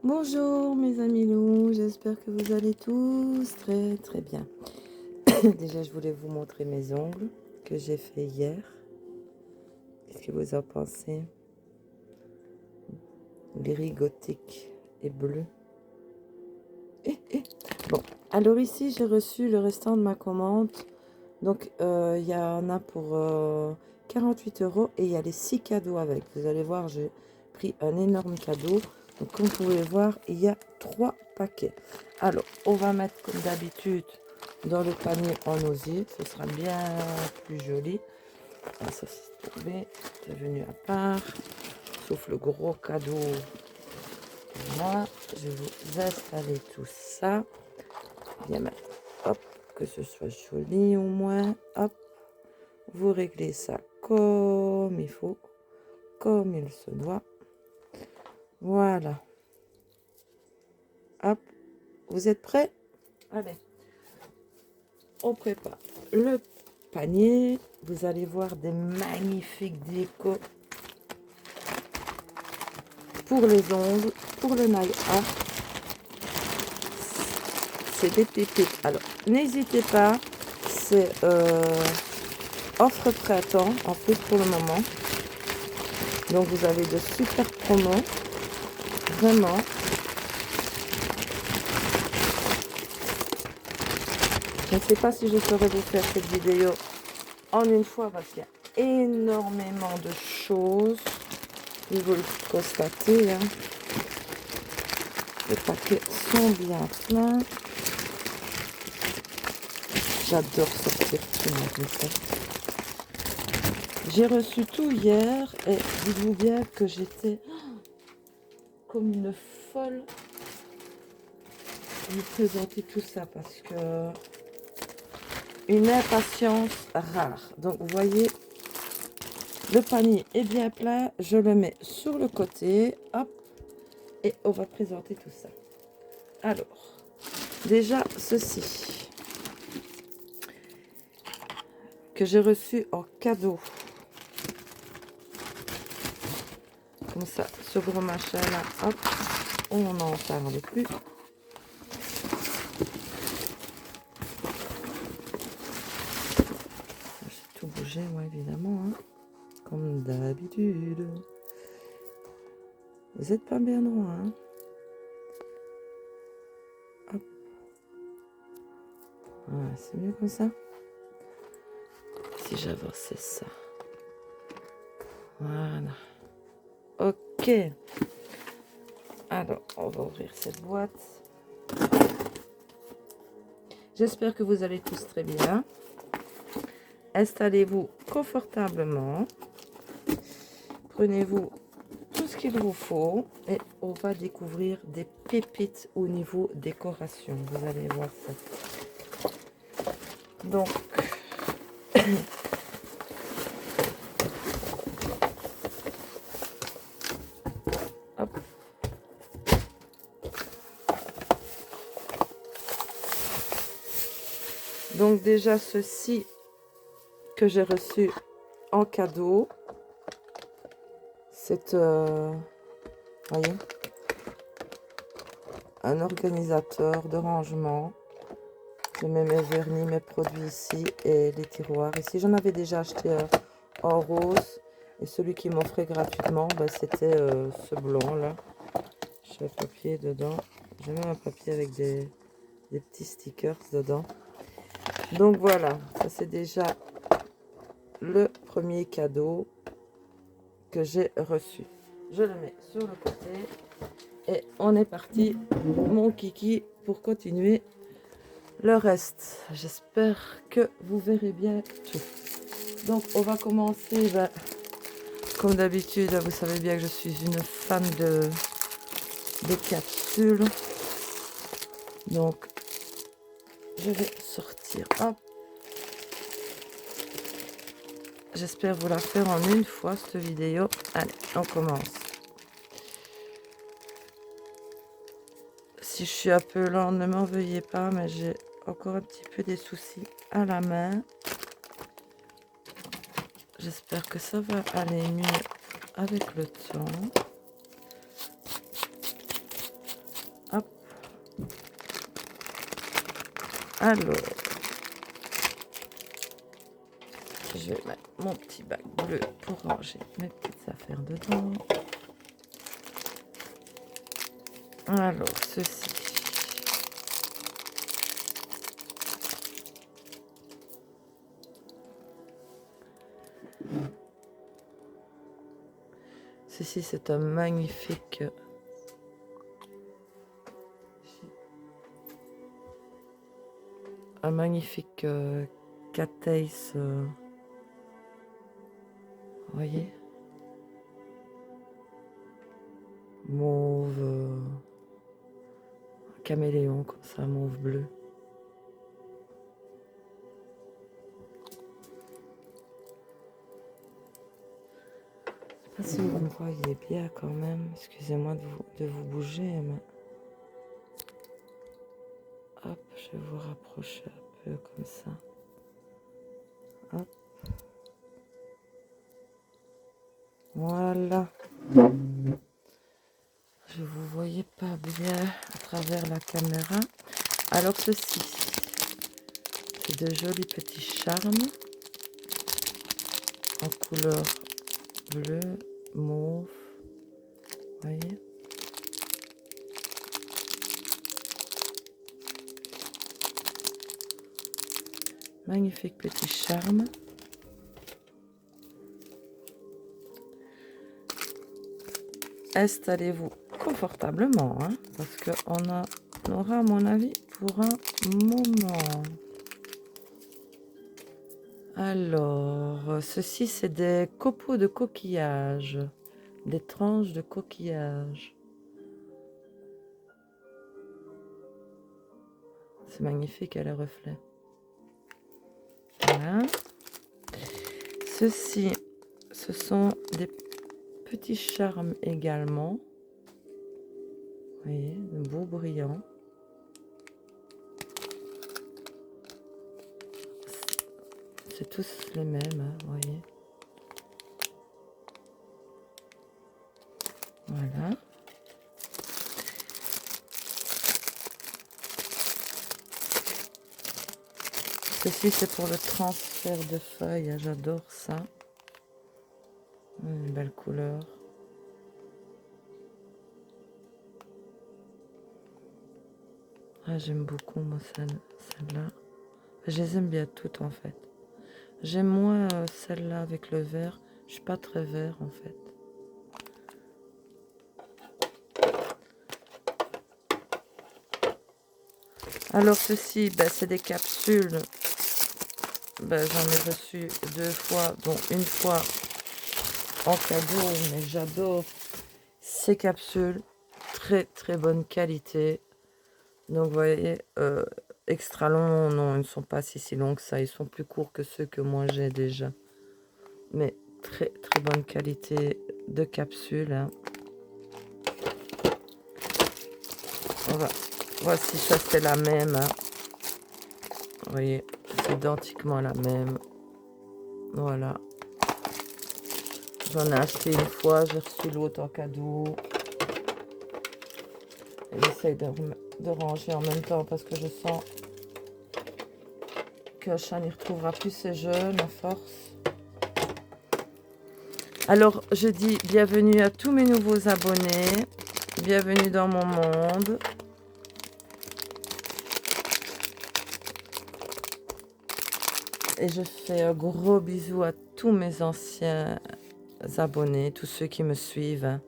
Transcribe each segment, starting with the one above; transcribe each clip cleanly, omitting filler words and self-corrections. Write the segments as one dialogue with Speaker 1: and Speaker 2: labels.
Speaker 1: Bonjour mes amis loups, j'espère que vous allez tous très très bien. Déjà je voulais vous montrer mes ongles que j'ai fait hier. Qu'est-ce que vous en pensez? Gris gothique et bleu. Bon, alors ici j'ai reçu le restant de ma commande. Donc il y en a pour 48 € et il y a les 6 cadeaux avec. Vous allez voir, j'ai pris un énorme cadeau. Donc comme vous pouvez voir, il y a 3 paquets. Alors, on va mettre comme d'habitude dans le panier en osier. Ce sera bien plus joli. Ah, ça c'est tombé, c'est venu à part. Sauf le gros cadeau. Voilà, je vais vous installer tout ça. Bien mettre, hop, que ce soit joli au moins. Hop. Vous réglez ça comme il faut, comme il se doit. Voilà. Hop. Vous êtes prêts? Allez. On prépare le panier. Vous allez voir des magnifiques décos pour les ongles, pour le nail art. C'est des pépites. Alors, n'hésitez pas. C'est offre printemps en plus pour le moment. Donc, vous avez de super promos. Vraiment. Je ne sais pas si je saurais vous faire cette vidéo en une fois parce qu'il y a énormément de choses. Vous le constatez. Hein. Les paquets sont bien pleins. J'adore sortir tout mon recette. J'ai reçu tout hier et dites-vous bien que j'étais comme une folle de vous présenter tout ça parce que une impatience rare. Donc vous voyez, le panier est bien plein. Je le mets sur le côté. Hop. Et on va présenter tout ça. Alors, déjà ceci que j'ai reçu en cadeau. Comme ça, ce gros machin là, hop, on n'en parle plus. J'ai tout bougé, moi évidemment, hein, comme d'habitude. Vous n'êtes pas bien droit, hein. Hop. Voilà, c'est mieux comme ça. Si j'avançais ça. Voilà. Ok. Alors, on va ouvrir cette boîte. J'espère que vous allez tous très bien. Installez-vous confortablement. Prenez-vous tout ce qu'il vous faut et on va découvrir des pépites au niveau décoration. Vous allez voir ça. Donc, hop. Donc déjà ceci que j'ai reçu en cadeau, c'est voyez, un organisateur de rangement. Je mets mes vernis, mes produits ici et les tiroirs. Ici, j'en avais déjà acheté en rose. Et celui qui m'offrait gratuitement, ben, c'était ce blanc là. J'ai un papier dedans. J'ai même un papier avec des petits stickers dedans. Donc voilà, ça c'est déjà le premier cadeau que j'ai reçu. Je le mets sur le côté. Et on est parti, mon kiki, pour continuer le reste. J'espère que vous verrez bien tout. Donc on va commencer, ben, comme d'habitude, vous savez bien que je suis une fan des capsules. Donc je vais sortir. Hop. J'espère vous la faire en une fois cette vidéo. Allez, on commence. Si je suis un peu lente, ne m'en veuillez pas, mais j'ai encore un petit peu des soucis à la main. J'espère que ça va aller mieux avec le temps. Alors, je vais mettre mon petit bac bleu pour ranger mes petites affaires dedans. Alors, ceci. Ceci, c'est un magnifique... Un magnifique Cateis. Vous voyez? Mauve... caméléon, comme ça, mauve bleu. Je sais pas si vous me voyez bien quand même. Excusez-moi de vous bouger, mais... Hop, je vais vous rapprocher un peu comme ça. Hop. Voilà. Je vous voyais pas bien à travers la caméra. Alors ceci, c'est de jolis petits charmes en couleur bleu, mauve. Vous voyez? Magnifique petit charme. Installez-vous confortablement, hein, parce qu'on aura, à mon avis, pour un moment. Alors, ceci, c'est des copeaux de coquillage, des tranches de coquillage. C'est magnifique à les reflets. Voilà. Ceci, ce sont des petits charmes également. Vous voyez, de beaux brillants. C'est tous les mêmes, hein, vous voyez. Voilà. Ceci, c'est pour le transfert de feuilles. J'adore ça. Une belle couleur. Ah, j'aime beaucoup, moi, celle-là. Je les aime bien toutes, en fait. J'aime moins celle-là avec le vert. Je suis pas très vert, en fait. Alors, ceci, ben, c'est des capsules. Ben, j'en ai reçu 2 fois, dont une fois en cadeau. Mais j'adore ces capsules. Très, très bonne qualité. Donc, vous voyez, extra longs, non, ils ne sont pas si longs que ça. Ils sont plus courts que ceux que moi j'ai déjà. Mais très, très bonne qualité de capsules. Hein. Voici, ça c'est la même. Hein. Vous voyez, c'est identiquement la même. Voilà. J'en ai acheté une fois, j'ai reçu l'autre en cadeau. J'essaye de ranger en même temps parce que je sens que Chat n'y retrouvera plus ses jeunes à force. Alors, je dis bienvenue à tous mes nouveaux abonnés. Bienvenue dans mon monde. Et je fais un gros bisou à tous mes anciens abonnés, tous ceux qui me suivent.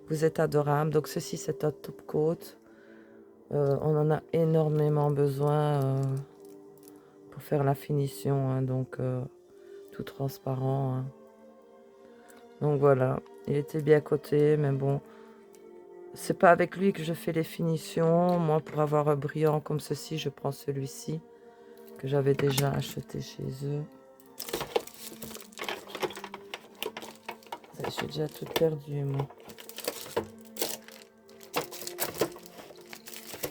Speaker 1: Vous êtes adorables. Donc, ceci, c'est un top coat. On en a énormément besoin pour faire la finition. Hein, donc, tout transparent. Hein. Donc, voilà. Il était bien coté, mais bon. C'est pas avec lui que je fais les finitions. Moi, pour avoir un brillant comme ceci, je prends celui-ci que j'avais déjà acheté chez eux. J'ai déjà tout perdu, moi.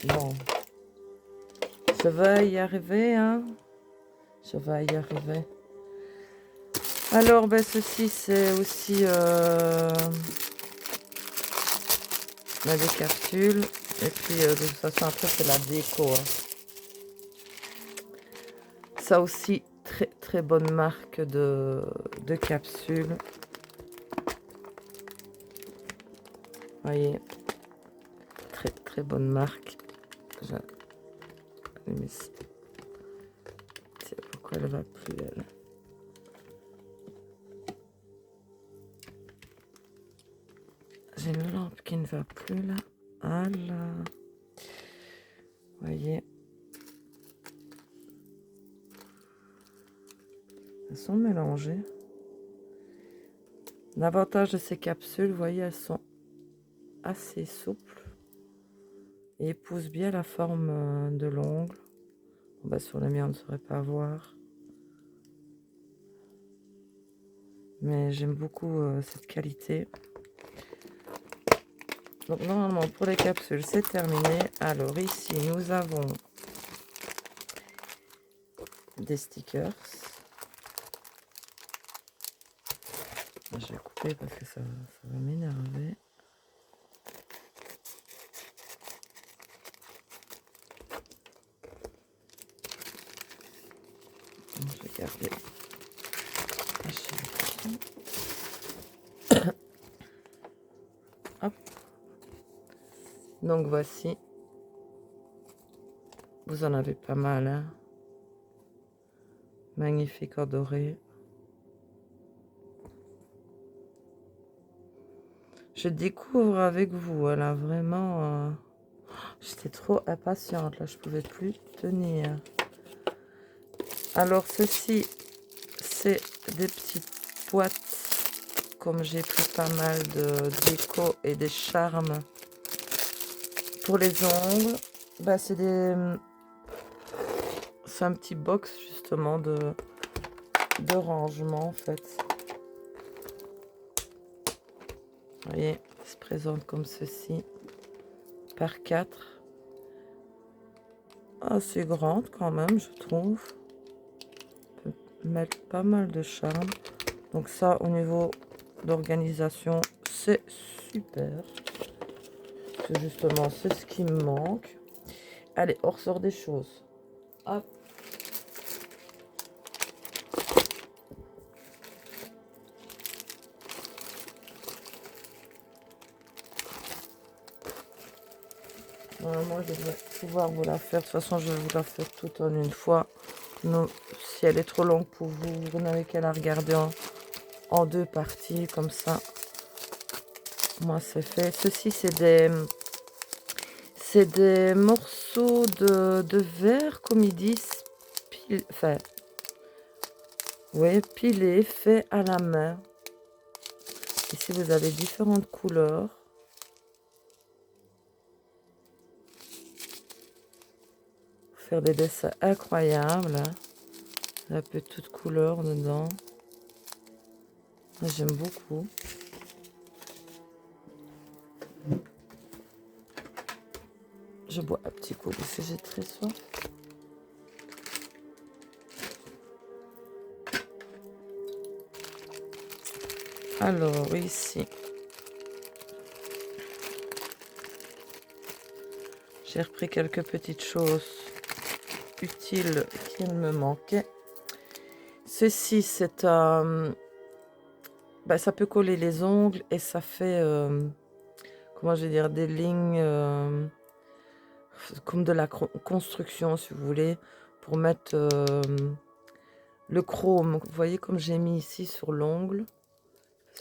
Speaker 1: Bon. Je vais y arriver, hein. Je vais y arriver. Alors, ben, ceci, c'est aussi des capsules. Et puis, de toute façon, après, c'est la déco. Hein. Ça aussi, très très bonne marque de capsules. Voyez, très très bonne marque. Pourquoi elle va plus elle? J'ai une lampe qui ne va plus là. Ah là. Voyez. Elles sont mélangées. L'avantage de ces capsules, vous voyez, elles sont assez souples et épousent bien la forme de l'ongle. Bon, bah, sur le mien, on ne saurait pas voir. Mais j'aime beaucoup cette qualité. Donc normalement, pour les capsules, c'est terminé. Alors ici, nous avons des stickers. Je vais couper parce que ça va m'énerver. Je vais garder. Hop. Donc voici. Vous en avez pas mal, hein. Magnifique en doré. Je découvre avec vous, là, vraiment. J'étais trop impatiente, là, je pouvais plus tenir. Alors, ceci, c'est des petites boîtes, comme j'ai pris pas mal de déco et des charmes pour les ongles. Bah, c'est un petit box, justement, de rangement, en fait. Vous voyez, il se présente comme ceci, par 4. Assez grande quand même, je trouve. On peut mettre pas mal de charme. Donc ça, au niveau d'organisation, c'est super. Parce que justement, c'est ce qui me manque. Allez, on ressort des choses. Hop. Normalement, je devrais pouvoir vous la faire. De toute façon, je vais vous la faire toute en une fois. Non, si elle est trop longue pour vous, vous n'avez qu'à la regarder en 2 parties, comme ça. Moi, c'est fait. Ceci, c'est des morceaux de verre, comme ils disent, enfin, oui, pilés, faits à la main. Ici, vous avez différentes couleurs. Faire des dessins incroyables. Il y a un peu toutes couleurs dedans. J'aime beaucoup. Je bois un petit coup parce que j'ai très soif. Alors, ici, j'ai repris quelques petites choses utiles qui me manquaient. Ceci, c'est un... ça peut coller les ongles et ça fait, comment je vais dire, des lignes comme de la construction, si vous voulez, pour mettre le chrome. Vous voyez comme j'ai mis ici sur l'ongle.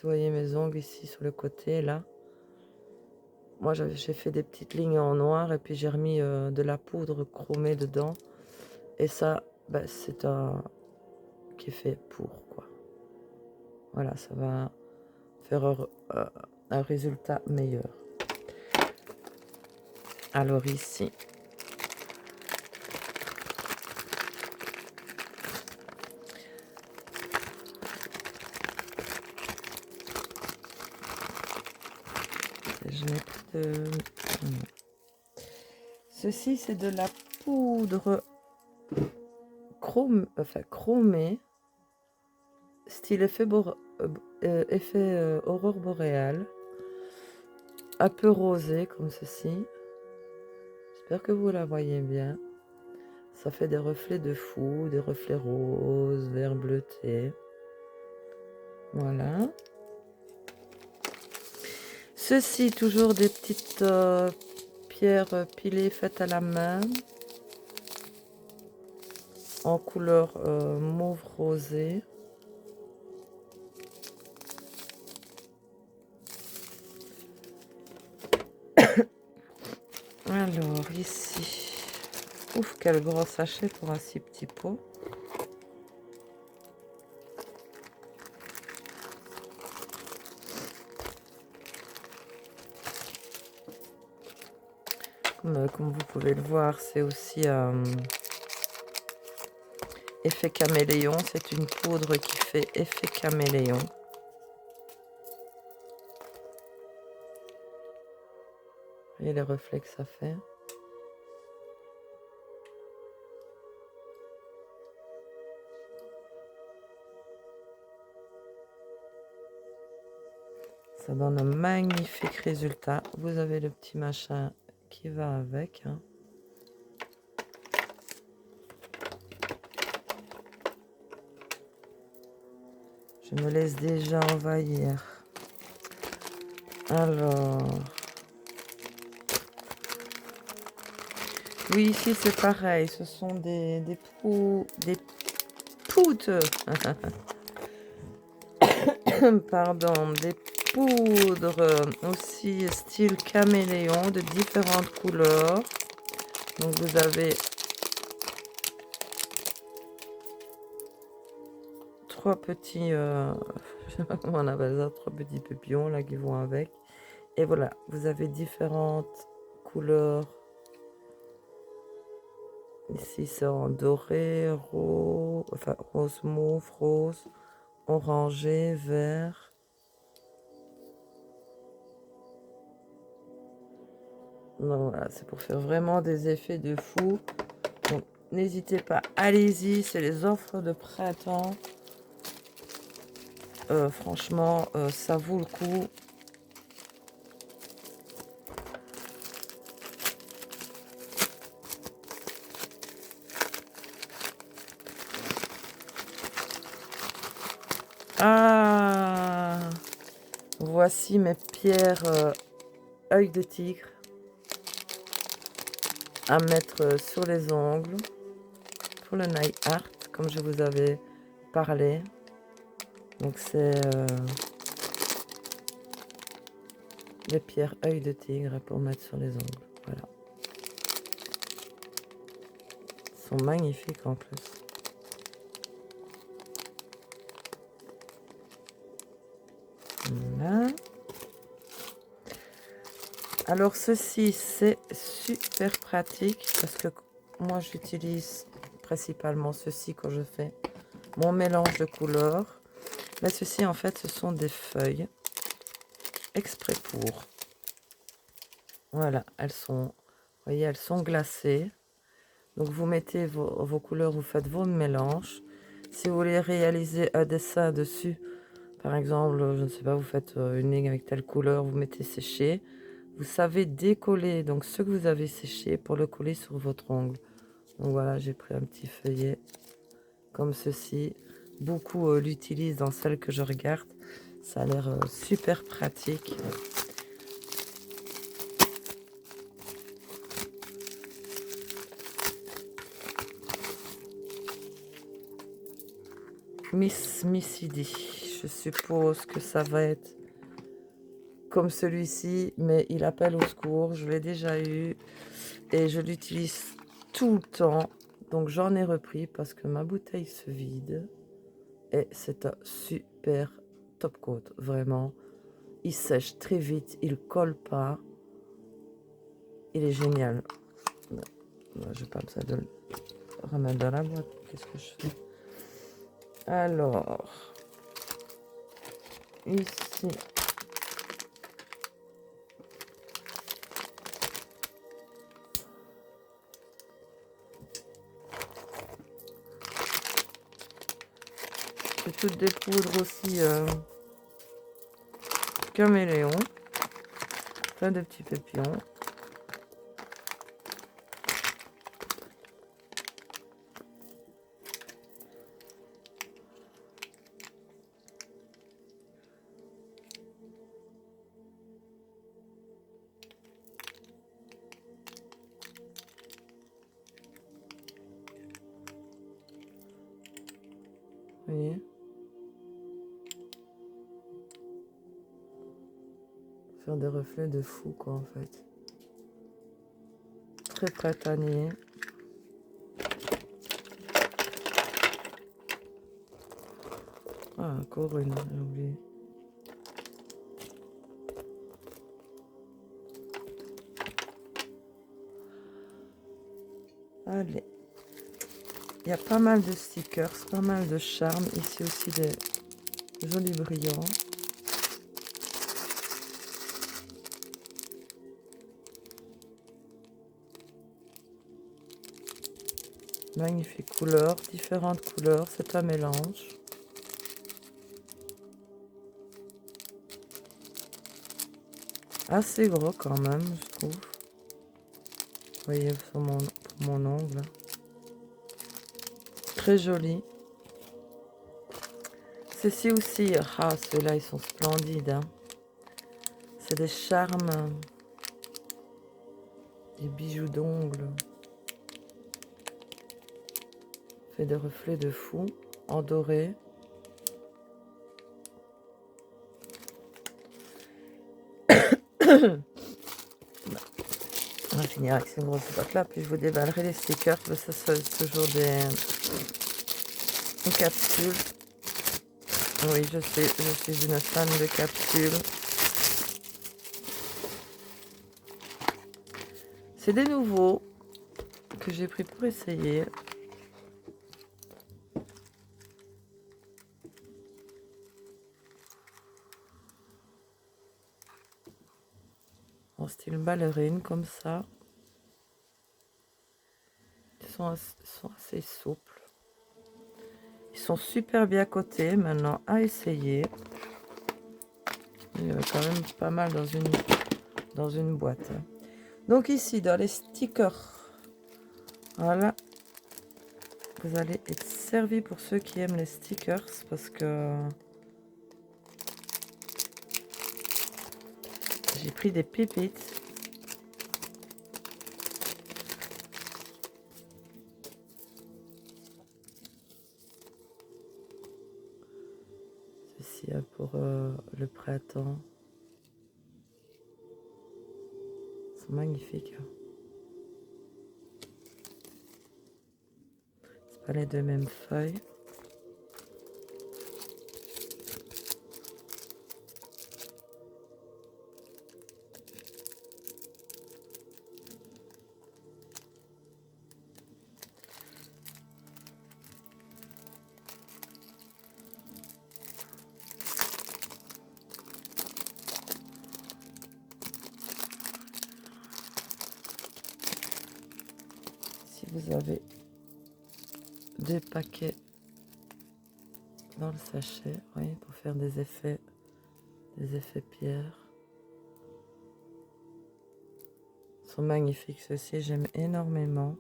Speaker 1: Vous voyez mes ongles ici sur le côté, là. Moi, j'ai fait des petites lignes en noir et puis j'ai remis de la poudre chromée dedans. Et ça, c'est un qui est fait pour, quoi. Voilà, ça va faire un résultat meilleur. Alors ici, je n'ai plus de... Ceci, c'est de la poudre chromée, style effet aurore boréale, un peu rosé comme ceci. J'espère que vous la voyez bien. Ça fait des reflets de fou, des reflets roses, vert bleuté. Voilà. Ceci, toujours des petites pierres pilées faites à la main. En couleur mauve rosé. Alors, ici. Ouf, quel gros sachet pour un si petit pot. Comme vous pouvez le voir, c'est aussi effet caméléon. C'est une poudre qui fait effet caméléon. Vous voyez les reflets que ça fait. Ça donne un magnifique résultat. Vous avez le petit machin qui va avec. Hein. Je me laisse déjà envahir. Alors... Oui, ici c'est pareil. Ce sont des poudres. Pardon, des poudres aussi style caméléon de différentes couleurs. Donc vous avez 3 petits, je sais pas comment on appelle ça, 3 petits papillons là qui vont avec. Et voilà, vous avez différentes couleurs. Ici c'est en doré, rose, enfin rose mauve, rose, orangé, vert. Donc voilà, c'est pour faire vraiment des effets de fou. Donc n'hésitez pas, allez-y, c'est les offres de printemps. Franchement, ça vaut le coup. Ah, voici mes pierres œil de tigre à mettre sur les ongles pour le nail art, comme je vous avais parlé. Donc c'est les pierres œil de tigre pour mettre sur les ongles. Voilà. Ils sont magnifiques en plus. Voilà. Alors ceci c'est super pratique parce que moi j'utilise principalement ceci quand je fais mon mélange de couleurs. Mais ceci en fait ce sont des feuilles exprès pour. Voilà, elles sont, vous voyez, elles sont glacées. Donc vous mettez vos couleurs, vous faites vos mélanges. Si vous voulez réaliser un dessin dessus, par exemple, je ne sais pas, vous faites une ligne avec telle couleur, vous mettez sécher. Vous savez décoller donc ce que vous avez séché pour le coller sur votre ongle. Donc voilà, j'ai pris un petit feuillet comme ceci. Beaucoup l'utilisent dans celle que je regarde. Ça a l'air super pratique. Miss Missidi, je suppose que ça va être comme celui-ci, mais il appelle au secours. Je l'ai déjà eu et je l'utilise tout le temps. Donc j'en ai repris parce que ma bouteille se vide. Et c'est un super top coat, vraiment. Il sèche très vite, il colle pas. Il est génial. Je vais pas me ça de le remettre dans la boîte. Qu'est-ce que je fais? Alors, ici. C'est toutes des poudres aussi caméléon. Plein de petits papillons. Faire des reflets de fou, quoi, en fait. Très printanier. Ah, encore une, j'ai oublié. Allez. Il y a pas mal de stickers, pas mal de charme. Ici aussi des jolis brillants. Magnifique couleur, différentes couleurs, c'est un mélange. Assez gros quand même, je trouve. Vous voyez sur mon ongle. Très joli. Ceci aussi, ah ceux-là ils sont splendides. Hein. C'est des charmes, des bijoux d'ongles. Fait des reflets de fou, en doré. On va finir avec ces grosses boîtes là, puis je vous déballerai les stickers. Ça c'est toujours des capsules. Oui, je sais, je suis une fan de capsules. C'est des nouveaux que j'ai pris pour essayer. En style ballerine, comme ça. Ils sont assez souples. Ils sont super bien cotés maintenant à essayer. Il y a quand même pas mal dans une boîte. Donc ici, dans les stickers, voilà, vous allez être servi pour ceux qui aiment les stickers parce que j'ai pris des pépites. Ceci pour le printemps. Ils sont magnifiques. C'est pas les deux mêmes feuilles. Si vous avez 2 paquets dans le sachet, oui, pour faire des effets pierre. Ils sont magnifiques, ceux-ci, j'aime énormément.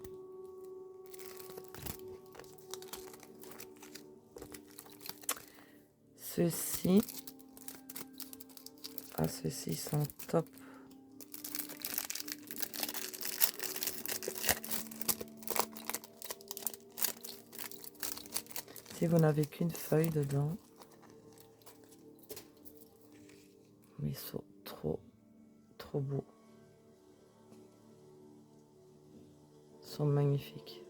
Speaker 1: Ceux-ci, ah, ceux-ci sont top. Si vous n'avez qu'une feuille dedans, mais ils sont trop beaux. Ils sont magnifiques.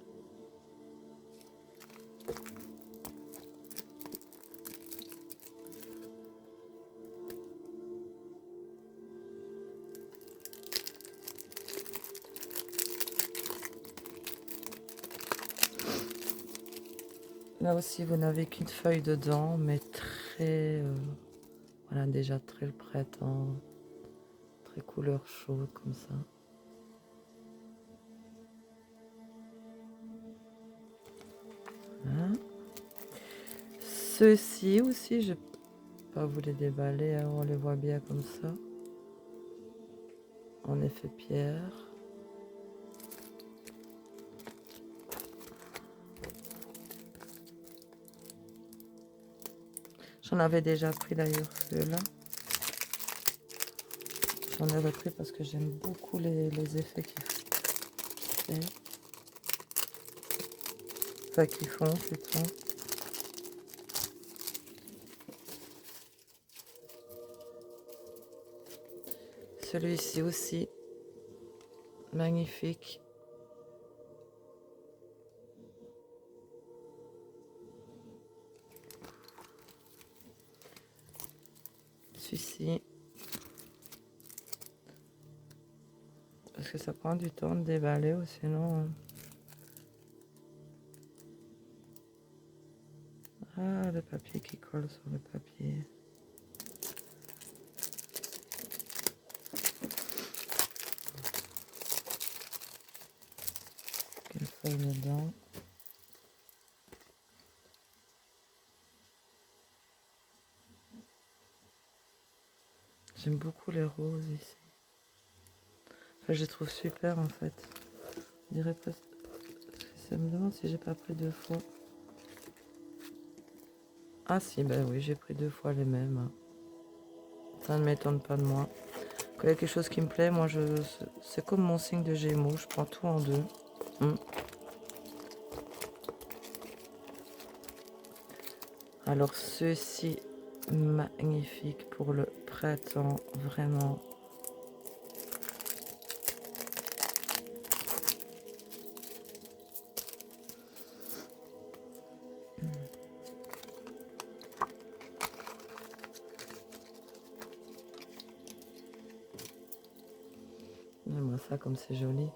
Speaker 1: Là aussi, vous n'avez qu'une feuille dedans, mais très... voilà, déjà très le printemps. Très couleur chaude, comme ça. Voilà. Ceux-ci aussi, je ne vais pas vous les déballer, hein, on les voit bien comme ça. En effet pierre. J'en avais déjà pris d'ailleurs ceux-là. J'en ai repris parce que j'aime beaucoup les effets qu'ils font. Enfin, qu'ils font, plutôt. Celui-ci aussi, magnifique. Celui-ci. Parce que ça prend du temps de déballer ou sinon... Ah, le papier qui colle sur le papier. Quelle feuille dedans. J'aime beaucoup les roses ici. Enfin, je les trouve super en fait. Je dirais pas... Ça me demande si j'ai pas pris 2 fois. Ah si, ben oui, j'ai pris 2 fois les mêmes. Ça ne m'étonne pas de moi. Quand il y a quelque chose qui me plaît, moi, c'est comme mon signe de Gémeaux. Je prends tout en 2. Alors, ceci, magnifique pour le printemps, vraiment. J'aimerais ça comme c'est joli.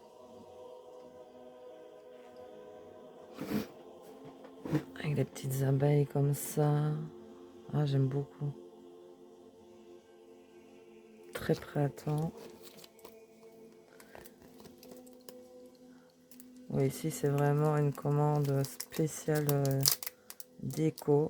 Speaker 1: Avec les petites abeilles comme ça. Ah, j'aime beaucoup. Très printemps. Oui, ici, c'est vraiment une commande spéciale déco.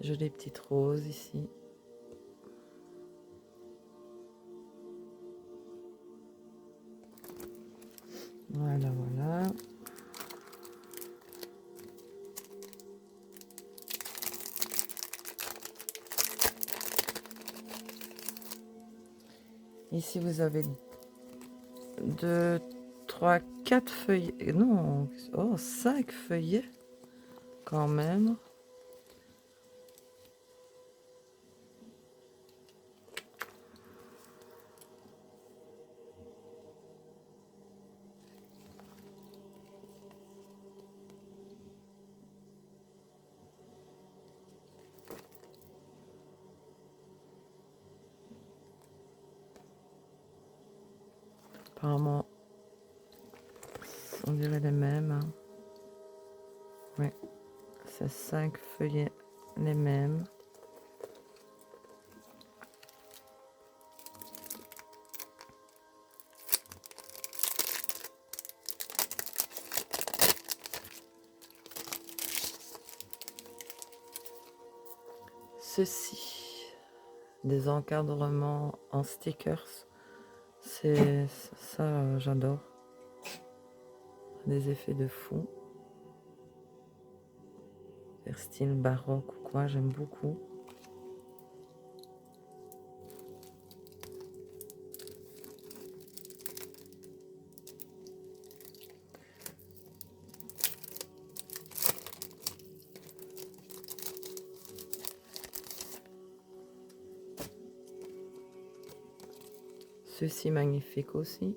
Speaker 1: Jolie petite rose ici. Voilà, voilà. Ici, vous avez 2, 3, 4 feuillets. Non, oh, 5 feuillets quand même. Apparemment, on dirait les mêmes. Hein. Oui, c'est 5 feuillets les mêmes. Ceci, des encadrements en stickers. C'est ça, j'adore. Des effets de fou. Vers style baroque ou quoi, j'aime beaucoup. Ceci magnifique aussi.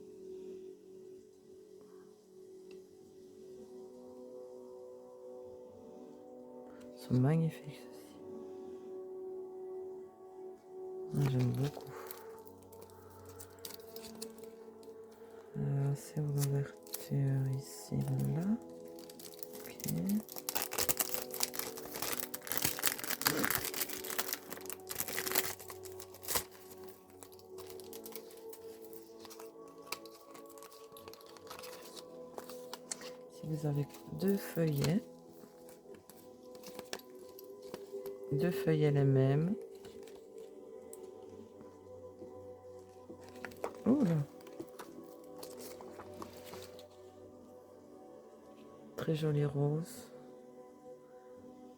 Speaker 1: Ils sont magnifiques ceci. Ah, j'aime beaucoup. C'est l'ouverture ici, là. Ok. Ici, vous avez 2 feuillets. 2 feuillets les mêmes. Oh là! Très joli rose.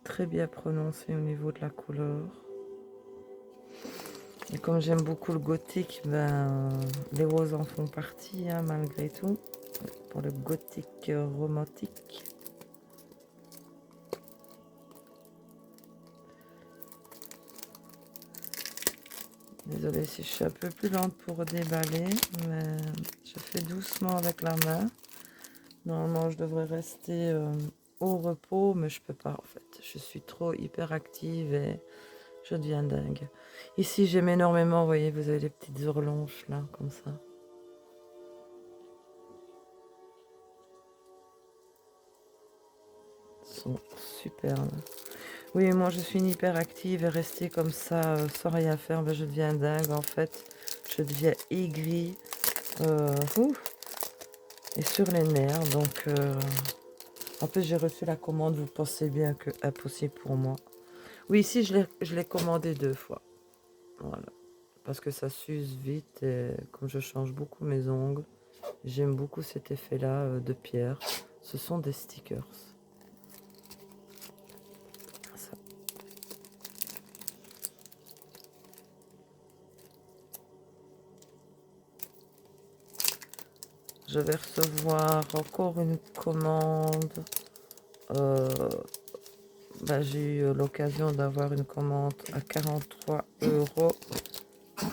Speaker 1: Très bien prononcé au niveau de la couleur. Et comme j'aime beaucoup le gothique, ben, les roses en font partie, hein, malgré tout. Pour le gothique romantique. Désolée si je suis un peu plus lente pour déballer, mais je fais doucement avec la main. Normalement, je devrais rester au repos, mais je peux pas en fait. Je suis trop hyperactive et je deviens dingue. Ici, j'aime énormément, vous voyez, vous avez les petites horloges là, comme ça. Elles sont superbes. Oui, moi je suis une hyperactive et rester comme ça sans rien faire, ben, je deviens dingue en fait. Je deviens aigrie ouf, et sur les nerfs. Donc, en plus, j'ai reçu la commande, vous pensez bien que impossible pour moi. Oui, ici, je l'ai commandé 2 fois. Voilà. Parce que ça s'use vite et comme je change beaucoup mes ongles, j'aime beaucoup cet effet-là de pierre. Ce sont des stickers. Ça. Je vais recevoir encore une commande. J'ai eu l'occasion d'avoir une commande à 43 €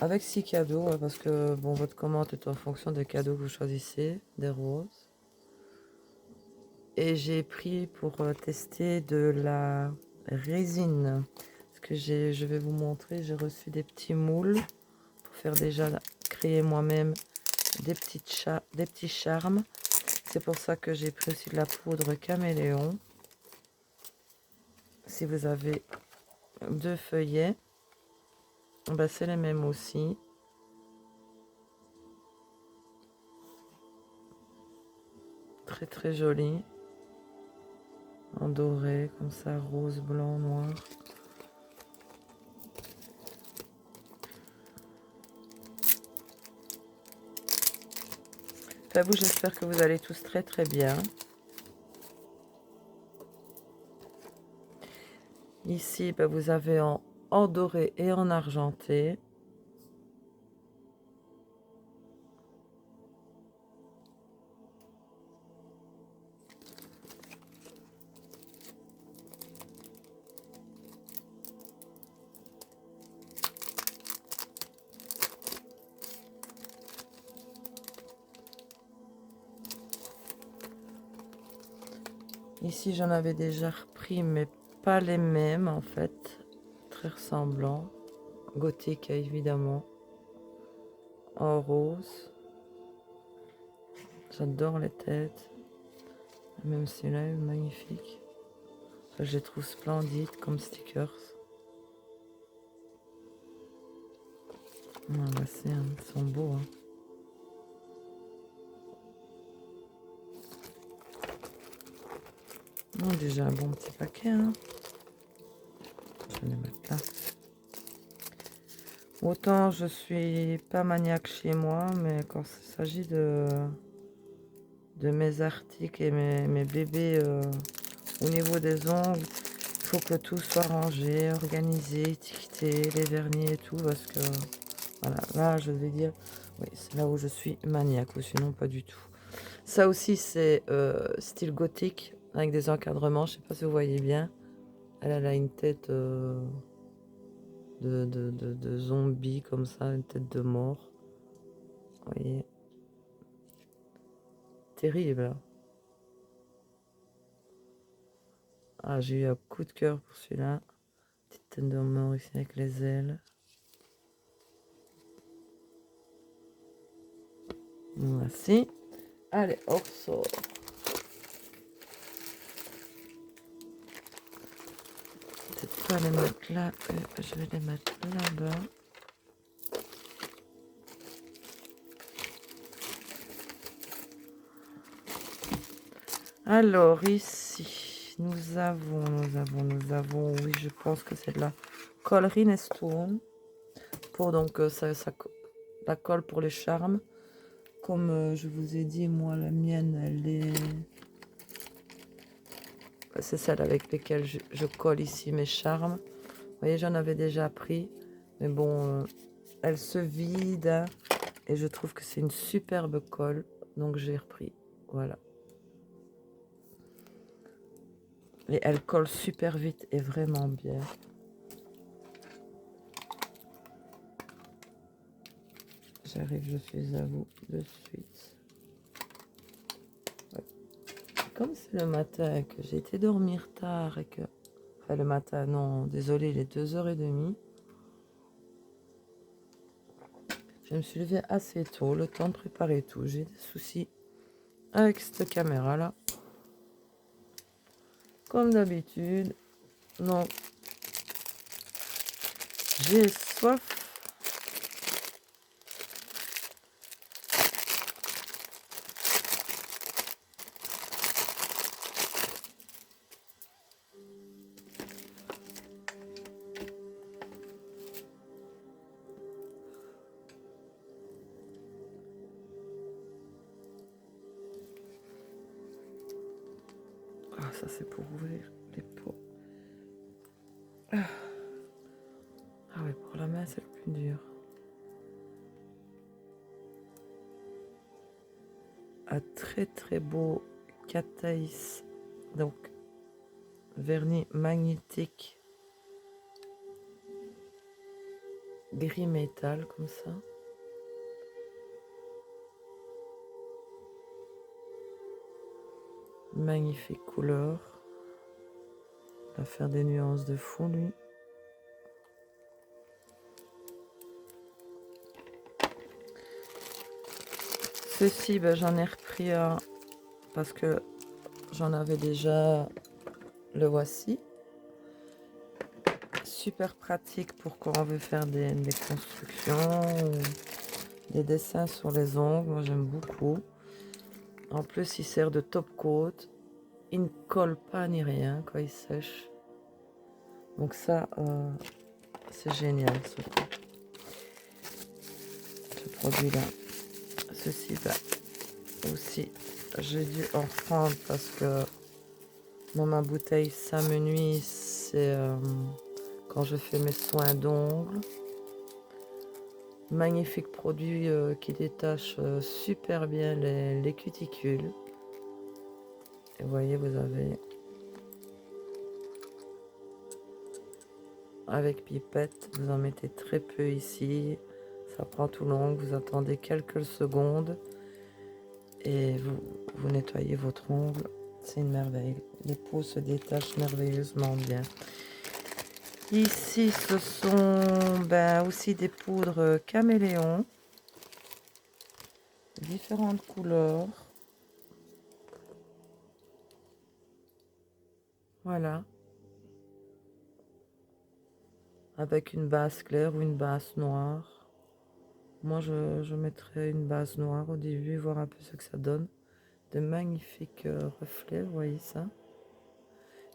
Speaker 1: avec 6 cadeaux, parce que bon, votre commande est en fonction des cadeaux que vous choisissez, des roses. Et j'ai pris pour tester de la résine. Parce que je vais vous montrer, j'ai reçu des petits moules pour faire déjà créer moi-même des petits charmes. C'est pour ça que j'ai pris aussi de la poudre caméléon. Si vous avez 2 feuillets, ben c'est les mêmes aussi. Très très joli. En doré, comme ça, rose, blanc, noir. Enfin, vous, j'espère que vous allez tous très très bien. Ici, ben, vous avez en doré et en argenté. Ici, j'en avais déjà repris, mais pas les mêmes en fait. Très ressemblants. Gothique, évidemment. En rose. J'adore les têtes. Même celui-là est magnifique. Ça, je les trouve splendides comme stickers. Ah, bah, ils sont beaux. Hein. Oh, déjà un bon petit paquet. Hein. Je vais les mettre là. Autant je suis pas maniaque chez moi, mais quand il s'agit de mes articles et mes bébés au niveau des ongles, il faut que tout soit rangé, organisé, étiqueté, les vernis et tout, parce que voilà, là je vais dire, oui, c'est là où je suis maniaque, ou sinon pas du tout. Ça aussi c'est style gothique, avec des encadrements, je sais pas si vous voyez bien. Elle a une tête de zombie comme ça, une tête de mort. Vous voyez. Terrible. Ah, j'ai eu un coup de cœur pour celui-là. Petite tête de mort ici avec les ailes. Voici. Allez, on ressort. Peut-être pas les mettre là. Je vais les mettre là-bas. Alors, ici, nous avons, oui, je pense que c'est de la colle Rhinestone. Pour donc, la colle pour les charmes. Comme je vous ai dit, moi, la mienne, elle est... C'est celle avec laquelle je colle ici mes charmes. Vous voyez, j'en avais déjà pris. Mais bon, elle se vide. Hein, et je trouve que c'est une superbe colle. Donc, j'ai repris. Voilà. Et elle colle super vite et vraiment bien. J'arrive, je suis à vous de suite. Ouais. Comme c'est le matin que j'ai été dormir tard et que... Enfin, le matin, non, désolé, il est 2h30. Je me suis levée assez tôt, le temps de préparer tout. J'ai des soucis avec cette caméra-là. Comme d'habitude. Donc, j'ai soif. Ah, ça c'est pour ouvrir les pots. Ah ouais, pour la main c'est le plus dur. Un très très beau Cataïs, donc vernis magnétique gris métal comme ça. Magnifique couleur. On va faire des nuances de fond lui. Ceci, ben, j'en ai repris un parce que j'en avais déjà. Le voici. Super pratique pour quand on veut faire des constructions ou des dessins sur les ongles. Moi j'aime beaucoup. En plus il sert de top coat. Il ne colle pas ni rien quand il sèche. Donc ça c'est génial ce produit là. Ceci là aussi j'ai dû en prendre parce que dans ma bouteille ça me nuit. C'est quand je fais mes soins d'ongles. Magnifique produit qui détache super bien les cuticules. Et vous voyez, vous avez avec pipette, vous en mettez très peu ici. Ça prend tout long, vous attendez quelques secondes et vous nettoyez votre ongle. C'est une merveille. Les peaux se détachent merveilleusement bien. Ici, ce sont aussi des poudres caméléon. Différentes couleurs. Voilà. Avec une base claire ou une base noire. Moi, je mettrais une base noire au début, voir un peu ce que ça donne. De magnifiques reflets, vous voyez ça.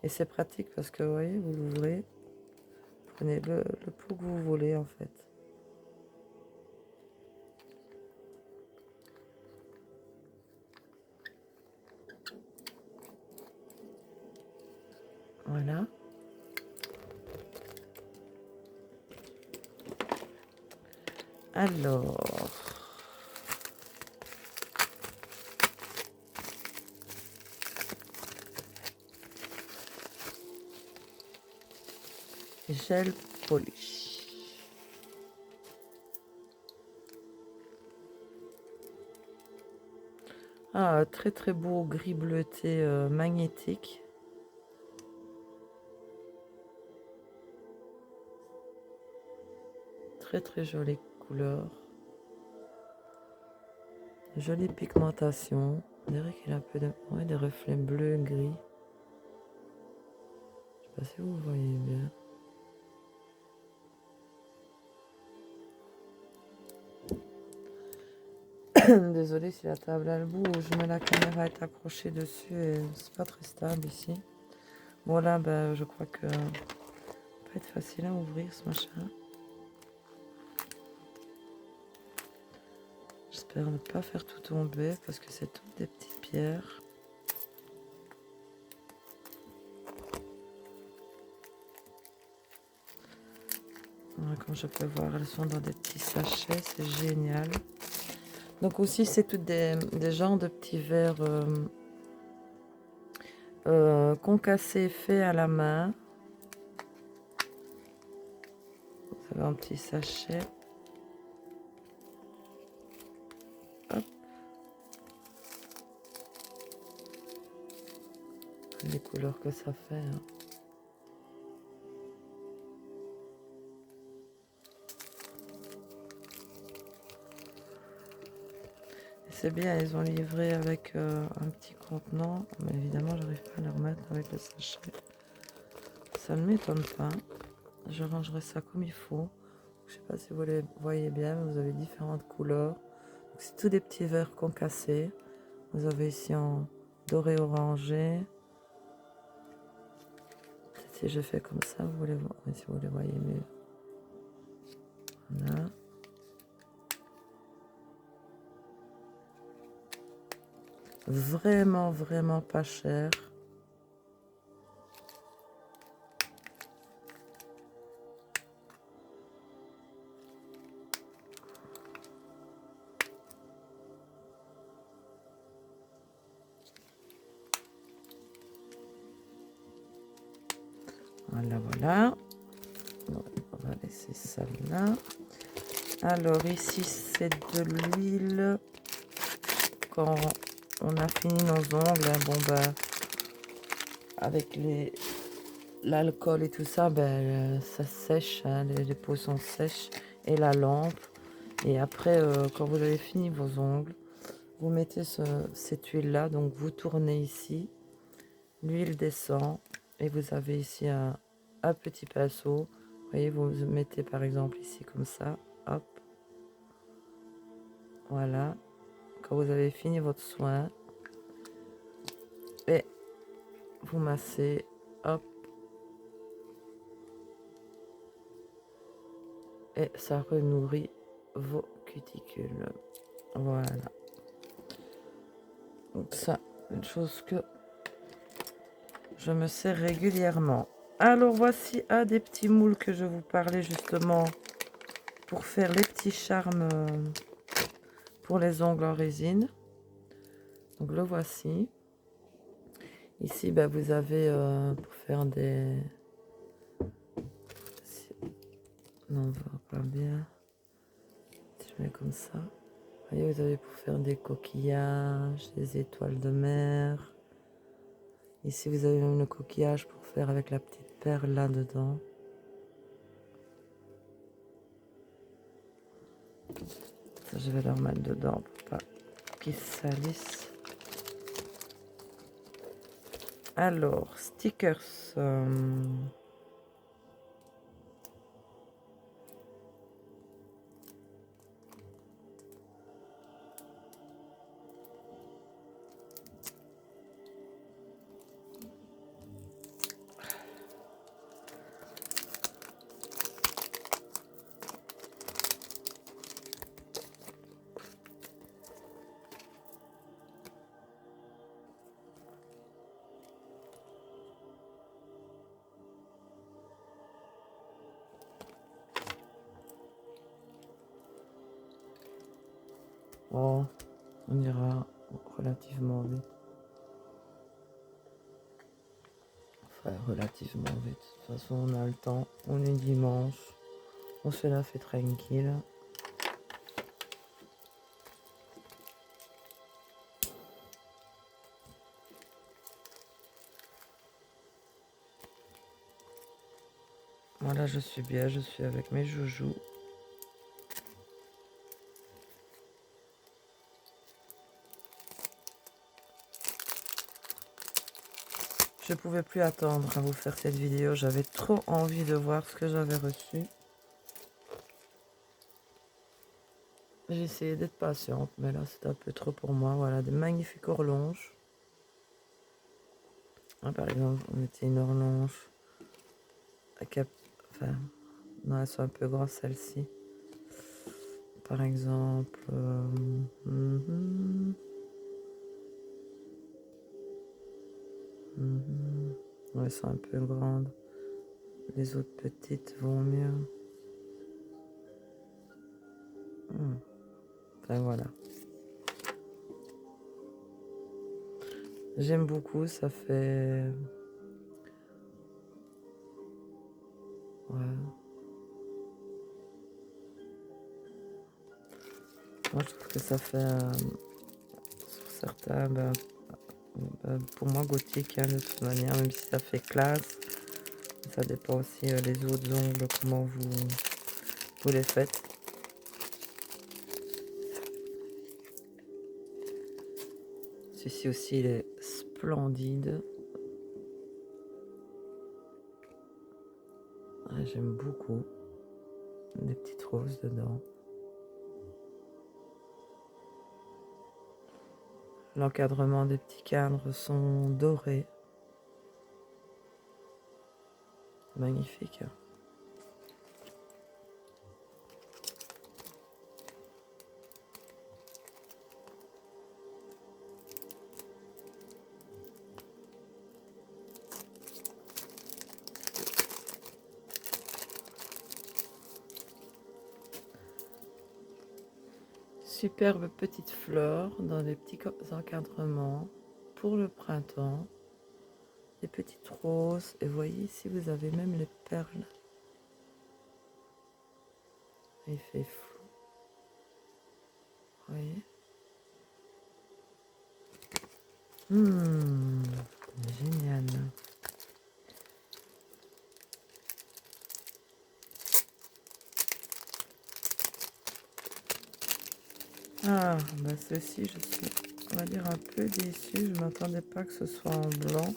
Speaker 1: Et c'est pratique parce que, vous voyez, vous l'ouvrez, prenez le pot que vous voulez, en fait. Voilà. Alors... gel polish. Ah, très très beau gris bleuté magnétique. Très très jolie couleur. Jolie pigmentation. On dirait qu'il a un peu de... ouais, des reflets bleus, gris. Je sais pas si vous voyez bien. Désolée si la table a le bouge, mais la caméra est accrochée dessus et c'est pas très stable ici. Bon là, je crois que ça peut être facile à ouvrir ce machin. J'espère ne pas faire tout tomber parce que c'est toutes des petites pierres. Voilà, comme je peux voir, elles sont dans des petits sachets, c'est génial. Donc aussi, c'est toutes des genres de petits verres concassés faits à la main. Vous avez un petit sachet. couleur que ça fait. Hein. C'est bien, ils ont livré avec un petit contenant, mais évidemment, j'arrive pas à le remettre avec le sachet. Ça ne m'étonne pas. Je rangerai ça comme il faut. Je sais pas si vous les voyez bien, mais vous avez différentes couleurs. C'est tous des petits verres concassés. Vous avez ici en doré orangé. Si je fais comme ça, vous les voyez, si vous les voyez mieux. Voilà. Vraiment, vraiment pas cher. Voilà, voilà. On va laisser ça là. Alors ici, c'est de l'huile. Quand on a fini nos ongles, hein, bon ben, avec l'alcool et tout ça, ben, ça sèche, hein, les peaux sont sèches et la lampe. Et après, quand vous avez fini vos ongles, vous mettez cette huile-là, donc vous tournez ici, l'huile descend et vous avez ici un petit pinceau. Vous voyez, vous mettez par exemple ici comme ça, hop, voilà. Quand vous avez fini votre soin, et vous massez, hop, et ça renourrit vos cuticules. Voilà. Donc ça, une chose que je me sers régulièrement. Alors voici un des petits moules que je vous parlais justement pour faire les petits charmes pour les ongles en résine. Donc le voici. Ici, ben, vous avez pour faire des... Non, on voit pas bien. Si je mets comme ça. Vous voyez, vous avez pour faire des coquillages, des étoiles de mer. Ici, vous avez même le coquillage pour faire avec la petite perle là-dedans. Ça, je vais leur mettre dedans pour pas qu'ils salissent. Alors, stickers. Oh, on ira relativement vite. Enfin, relativement vite. De toute façon, on a le temps. On est dimanche. On se la fait tranquille. Voilà, je suis bien. Je suis avec mes joujoux. Je pouvais plus attendre à vous faire cette vidéo. J'avais trop envie de voir ce que j'avais reçu. J'ai essayé d'être patiente, mais là c'est un peu trop pour moi. Voilà, des magnifiques horloges. Ah, par exemple, on mettait une horloge. Enfin, non, elles sont un peu grosses celles-ci. Par exemple. Ouais, elles sont un peu grandes. Les autres petites vont mieux. Enfin voilà. J'aime beaucoup, ça fait... Ouais. Moi je trouve que ça fait... sur certains, ben, Pour moi, gothique, hein, de toute manière, même si ça fait classe. Ça dépend aussi les autres ongles, comment vous les faites. Celui-ci aussi, il est splendide. Ah, j'aime beaucoup. Des petites roses dedans. L'encadrement des petits cadres sont dorés. Magnifique. Superbe petite fleur dans des petits encadrements pour le printemps. Des petites roses. Et voyez ici, vous avez même les perles. Il fait flou. Vous voyez? Génial. Ah, bah ceci, je suis, on va dire, un peu déçue. Je ne m'attendais pas que ce soit en blanc.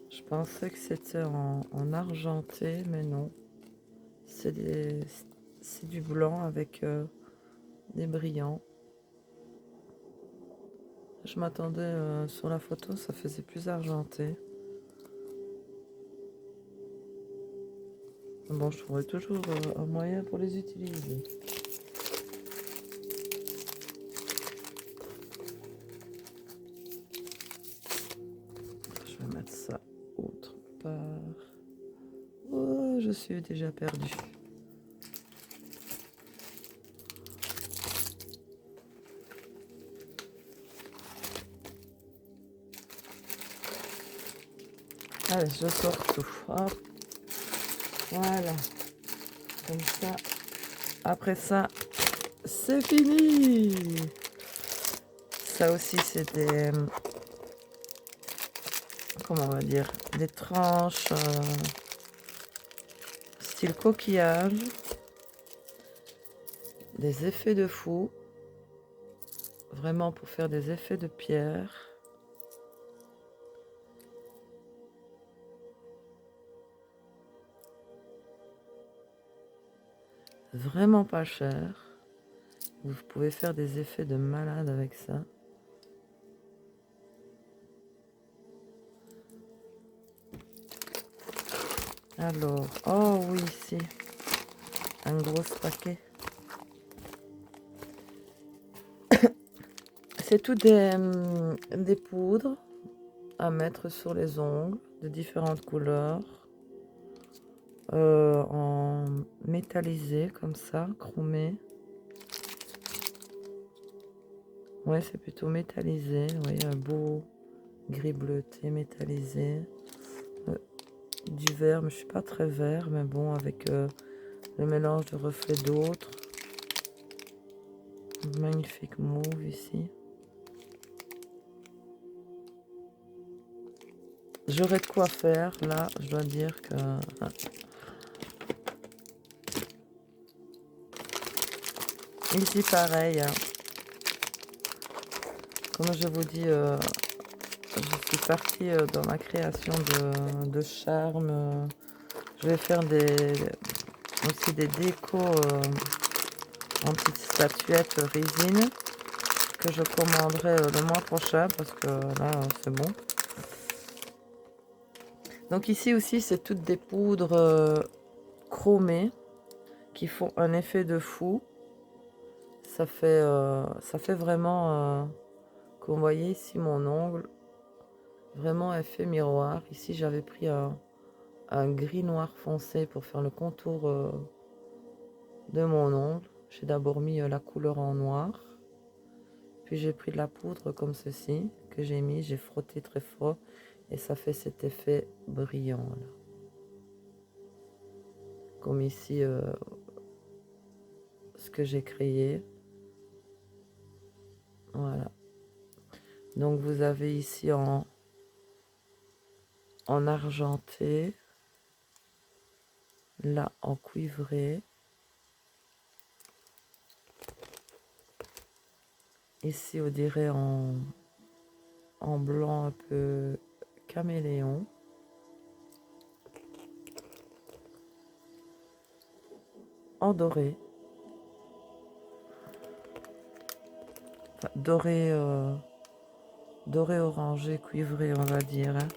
Speaker 1: Je pensais que c'était en argenté, mais non. C'est du blanc avec des brillants. Je m'attendais sur la photo, ça faisait plus argenté. Bon, je trouverai toujours un moyen pour les utiliser. Je vais mettre ça autre part. Oh, je suis déjà perdue. Allez, je sors tout. Hop. Voilà. Comme ça. Après ça, c'est fini. Ça aussi, c'est des... Comment on va dire? Des tranches style coquillage. Des effets de fou. Vraiment pour faire des effets de pierre. Vraiment pas cher. Vous pouvez faire des effets de malade avec ça. Alors, oh oui, ici, un gros paquet. C'est tout des poudres à mettre sur les ongles de différentes couleurs. En métallisé comme ça, chromé. Ouais, c'est plutôt métallisé. Vous voyez, un beau gris bleuté métallisé. Du vert, mais je suis pas très vert, mais bon, avec le mélange de reflets d'autres. Magnifique mauve ici. J'aurais de quoi faire, là, je dois dire que... Ici, pareil. Hein. Comme je vous dis, je suis partie dans ma création de charme. Je vais faire aussi des décos en petites statuettes résine que je commanderai le mois prochain parce que là, c'est bon. Donc ici aussi, c'est toutes des poudres chromées qui font un effet de fou. Ça fait vraiment, comme vous voyez ici mon ongle, vraiment effet miroir. Ici j'avais pris un gris noir foncé pour faire le contour de mon ongle. J'ai d'abord mis la couleur en noir. Puis j'ai pris de la poudre comme ceci que j'ai mis, j'ai frotté très fort et ça fait cet effet brillant là. Comme ici ce que j'ai créé. Voilà. Donc vous avez ici en argenté, là en cuivré, ici on dirait en blanc un peu caméléon. En doré. Enfin, doré, doré orangé, cuivré, on va dire. Hein.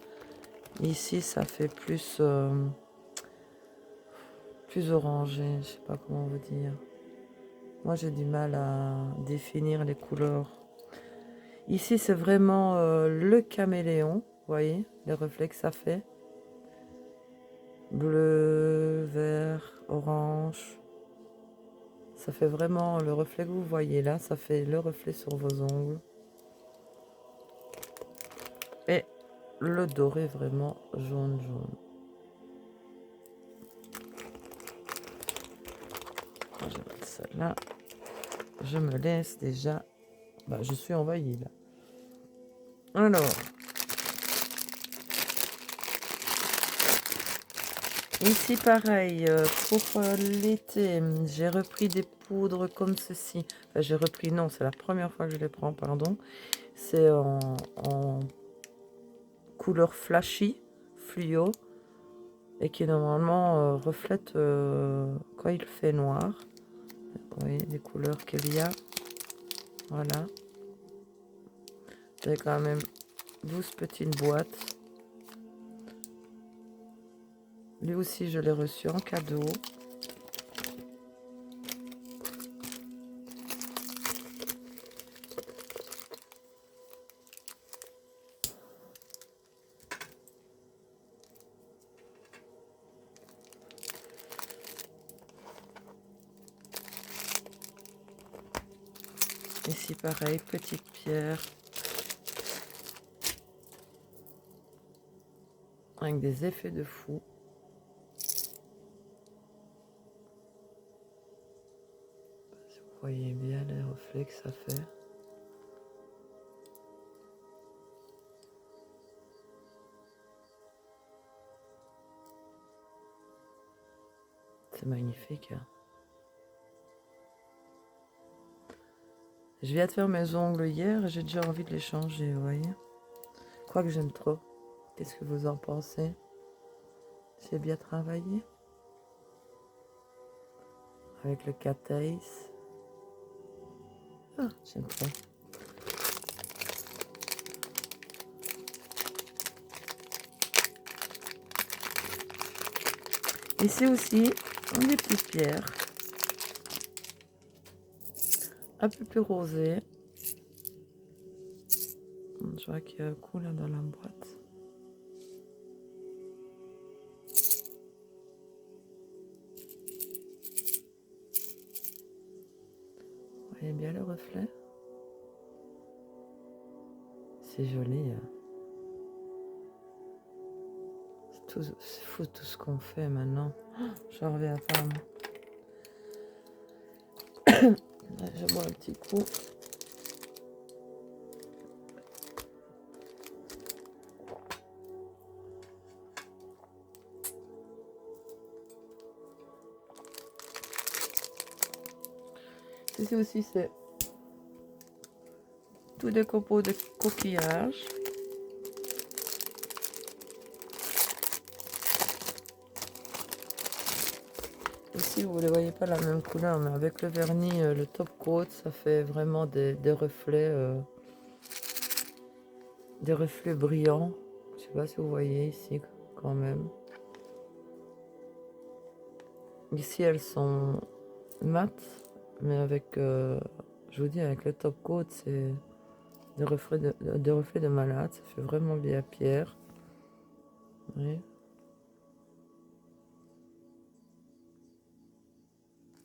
Speaker 1: Ici, ça fait plus, plus orangé, je sais pas comment vous dire. Moi, j'ai du mal à définir les couleurs. Ici, c'est vraiment le caméléon, vous voyez, les reflets que ça fait. Bleu, vert, orange. Ça fait vraiment le reflet que vous voyez là, ça fait le reflet sur vos ongles. Et le doré vraiment jaune. Je vais mettre ça là. Je me laisse déjà. Bah, je suis envahie là. Alors. Ici pareil, pour l'été, j'ai repris des poudres comme ceci. Enfin, j'ai repris, non, c'est la première fois que je les prends, pardon. C'est en couleur flashy, fluo, et qui normalement reflète quand il fait noir. Vous voyez les couleurs qu'il y a. Voilà. J'ai quand même 12 petites boîtes. Lui aussi, je l'ai reçu en cadeau. Ici, pareil, petite pierre. Avec des effets de fou. Si vous voyez bien les reflets que ça fait. C'est magnifique. Hein. Je viens de faire mes ongles hier et j'ai déjà envie de les changer, vous voyez. Quoique j'aime trop. Qu'est-ce que vous en pensez? C'est bien travaillé. Avec le cat ace. Ah, j'aime trop. Ici aussi, des petites pierres. Un peu plus rosées. Je vois qu'il y a un coup là dans la boîte. Vous voyez bien le reflet? C'est joli. Hein. C'est fou tout ce qu'on fait maintenant. Je reviens pas. Je bois un petit coup. Ici aussi, c'est tout des copeaux de coquillage. Ici, vous ne les voyez pas la même couleur, mais avec le vernis, le top coat, ça fait vraiment des reflets brillants. Je sais pas si vous voyez ici, quand même. Ici, elles sont mates, mais avec, je vous dis, avec le top coat, c'est des reflets de malade. Ça fait vraiment bien pierre. Oui.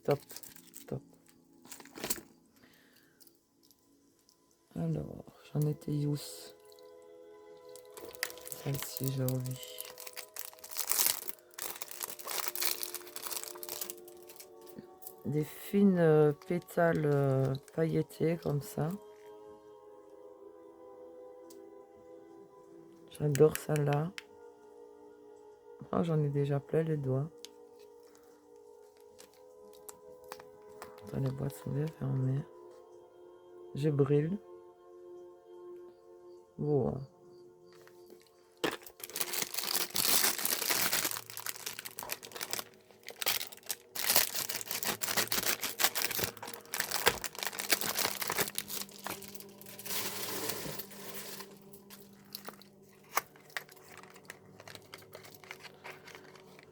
Speaker 1: Top, top. Alors, j'en étais use. Celle-ci, j'ai envie. Des fines pétales pailletés comme ça. J'adore celle-là. Oh, j'en ai déjà plein les doigts. Attends, les boîtes sont bien fermées. Je brûle. Wow.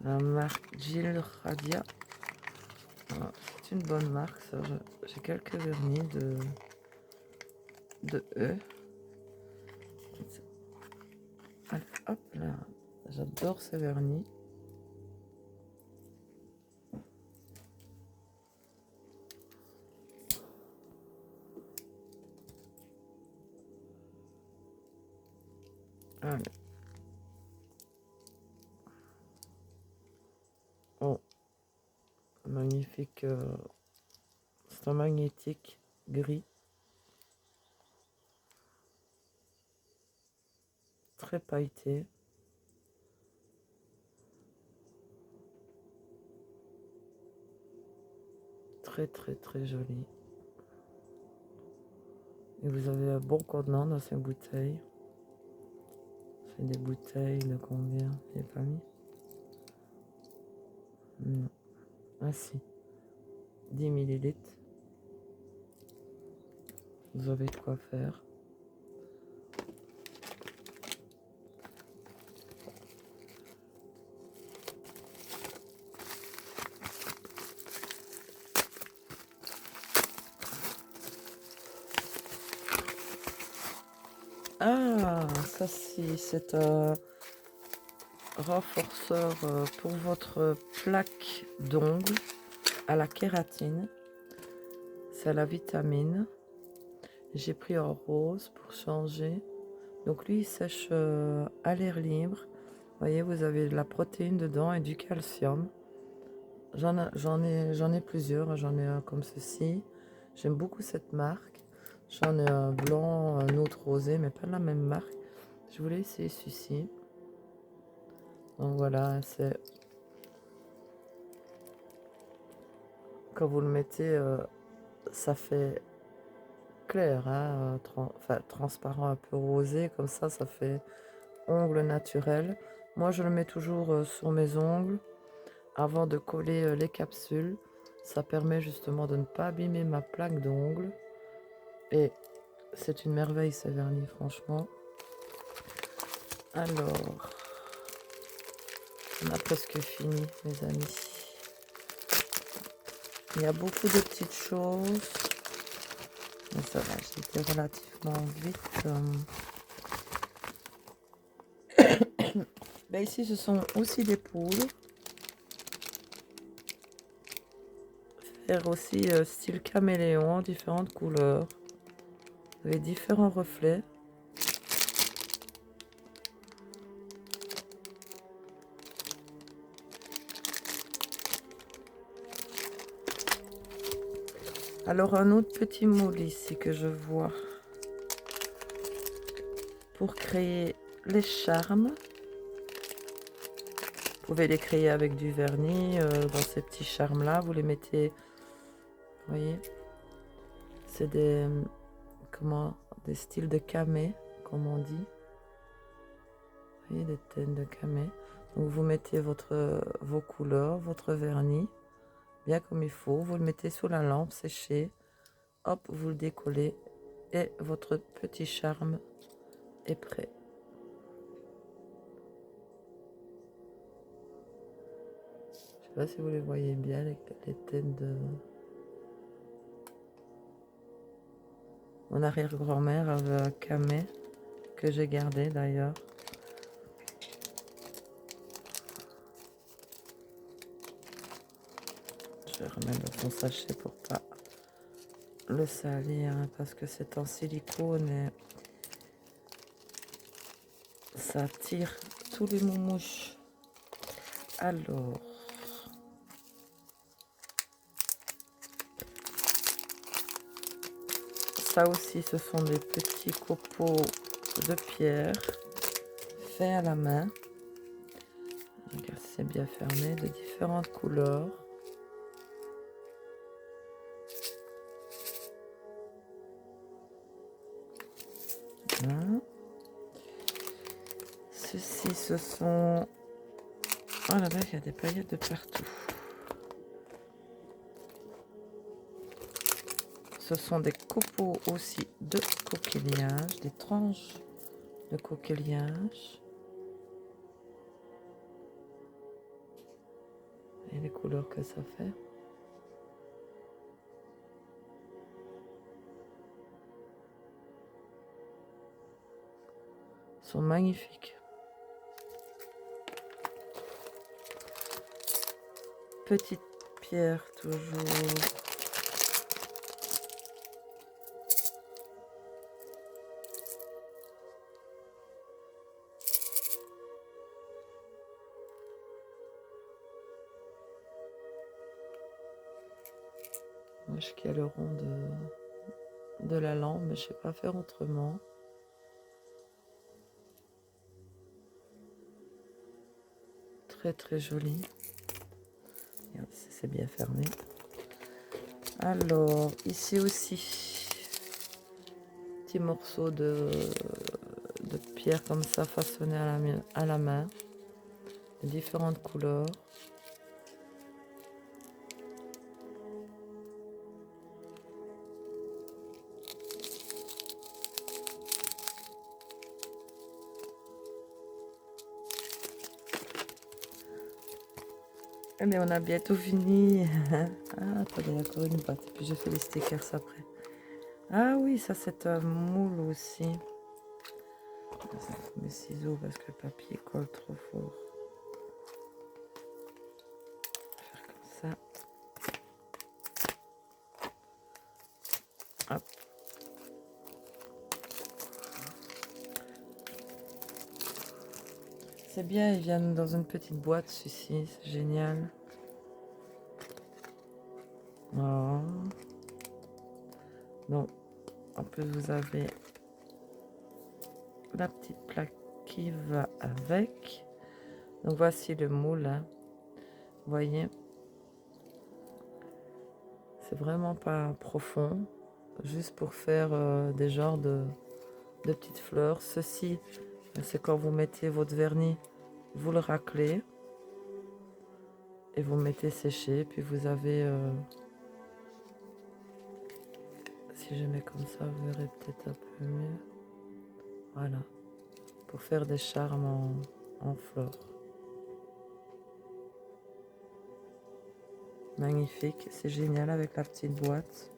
Speaker 1: La marque Jill Radia. Ah, c'est une bonne marque, ça. J'ai quelques vernis de eux. Allez, hop là. J'adore ces vernis. Allez. Oh, magnifique. C'est un magnétique gris. Très pailleté. Très très très joli. Et vous avez un bon contenant dans ces bouteilles. C'est des bouteilles de combien? J'ai pas mis. Non. Ah si. 10 millilitres. Vous avez de quoi faire. Ah, ça si, c'est un renforceur pour votre plaque d'ongles à la kératine. C'est la vitamine. J'ai pris en rose pour changer. Donc lui, il sèche à l'air libre. Vous voyez, vous avez de la protéine dedans et du calcium. J'en ai plusieurs. J'en ai un comme ceci. J'aime beaucoup cette marque. J'en ai un blanc, un autre rosé, mais pas de la même marque. Je voulais essayer celui-ci. Donc voilà, c'est... Quand vous le mettez, ça fait clair, hein, enfin, transparent, un peu rosé. Comme ça fait ongles naturels. Moi, je le mets toujours sur mes ongles avant de coller les capsules. Ça permet justement de ne pas abîmer ma plaque d'ongles. Et c'est une merveille, ce vernis, franchement. Alors, on a presque fini, mes amis. Il y a beaucoup de petites choses. Mais ça va, j'ai été relativement vite. Ben ici, ce sont aussi des poules. Faire aussi style caméléon, différentes couleurs. Vous avez différents reflets. Alors un autre petit moule ici que je vois pour créer les charmes. Vous pouvez les créer avec du vernis dans ces petits charmes là. Vous les mettez, vous voyez, c'est des styles de camé comme on dit. Vous voyez, des teintes de camé. Donc vous mettez vos couleurs, votre vernis bien comme il faut. Vous le mettez sous la lampe séché. Hop, vous le décollez et votre petit charme est prêt. Je sais pas si vous les voyez bien, les teintes de... Mon arrière-grand-mère avait un camé que j'ai gardé d'ailleurs. Je vais remettre dans son sachet pour pas le salir hein, parce que c'est en silicone et ça attire tous les moumouches. Alors, ça aussi, ce sont des petits copeaux de pierre fait à la main. Regarde, c'est bien fermé, de différentes couleurs. Voilà. Ceci, ce sont... Oh là-bas, il y a des paillettes de partout. Ce sont des copeaux aussi de coquillage, des tranches de coquillage. Et les couleurs que ça fait. Sont magnifiques. Petite pierre toujours. Moi, je qui a le rond de la lampe, mais je sais pas faire autrement. Très très joli. Regarde, c'est bien fermé. Alors, ici aussi, petit morceau de pierre comme ça, façonné à la main, de différentes couleurs. Mais on a bientôt fini. Ah, attendez, il y a encore une boîte. Et puis je fais les stickers après. Ah oui, ça c'est un moule aussi. Mes ciseaux parce que le papier colle trop fort. Faire comme ça. Hop. C'est bien, ils viennent dans une petite boîte, ceci, c'est génial. Oh. Donc, en plus vous avez la petite plaque qui va avec. Donc voici le moule, hein. Vous voyez, c'est vraiment pas profond, juste pour faire des genres de petites fleurs. Ceci, c'est quand vous mettez votre vernis, vous le raclez et vous mettez sécher, puis vous avez si je mets comme ça, vous verrez peut-être un peu mieux. Voilà, pour faire des charmes en fleurs. Magnifique, c'est génial avec la petite boîte.